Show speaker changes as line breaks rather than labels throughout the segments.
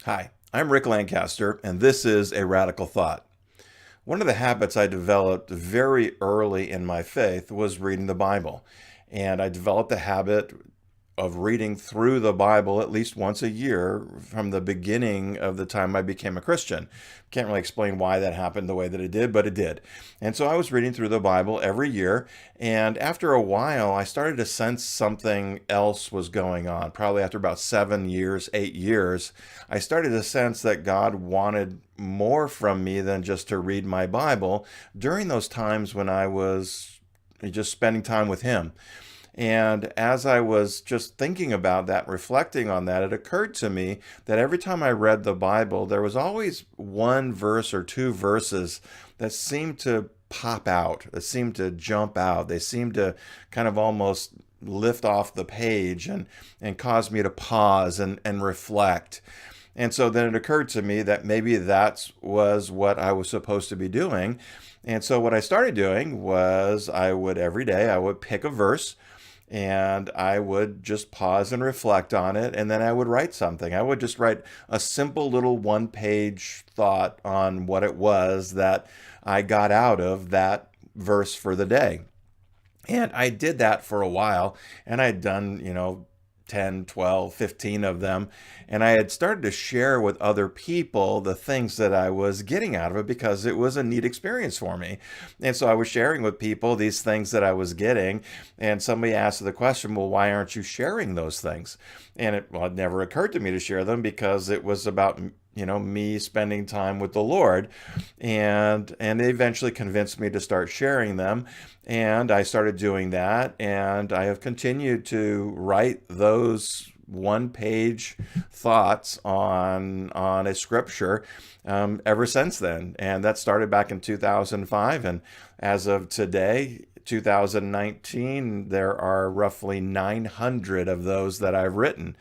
Hi, I'm Rick Lancaster, and this is A Radical Thought. One of the habits I developed very early in my faith was reading the Bible. And I developed the habit of reading through the Bible at least once a year from the beginning of the time I became a Christian. Can't really explain why that happened the way that it did, but it did. And so I was reading through the Bible every year. And after a while, I started to sense something else was going on. Probably after about 7 years, 8 years, I started to sense that God wanted more from me than just to read my Bible during those times when I was just spending time with Him. And as I was just thinking about that, reflecting on that, it occurred to me that every time I read the Bible, there was always one verse or two verses that seemed to pop out, that seemed to jump out. They seemed to kind of almost lift off the page and cause me to pause and reflect. And so then it occurred to me that maybe that was what I was supposed to be doing. And so what I started doing was every day I would pick a verse and I would just pause and reflect on it, and then I would write something. I would just write a simple little one-page thought on what it was that I got out of that verse for the day. And I did that for a while, and I'd done, 10, 12, 15 of them. And I had started to share with other people the things that I was getting out of it because it was a neat experience for me. And so I was sharing with people these things that I was getting. And somebody asked the question, well, why aren't you sharing those things? And it never occurred to me to share them because it was about me spending time with the Lord, and they eventually convinced me to start sharing them, and I started doing that, and I have continued to write those one page thoughts on a scripture ever since then. And that started back in 2005, and as of today, 2019, there are roughly 900 of those that I've written.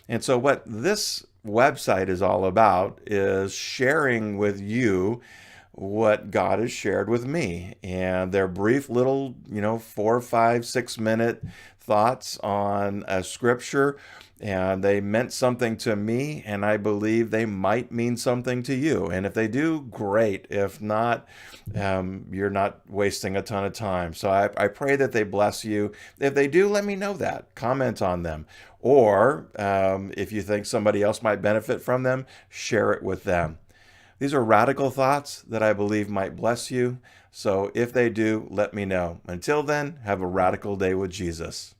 And so, what this website is all about is sharing with you what God has shared with me. And they're brief little, 4, 5, 6 minute thoughts on a scripture. And they meant something to me, and I believe they might mean something to you. And if they do, great. If not, you're not wasting a ton of time. So I pray that they bless you. If they do, let me know that. Comment on them. Or if you think somebody else might benefit from them, share it with them. These are radical thoughts that I believe might bless you. So if they do, let me know. Until then, have a radical day with Jesus.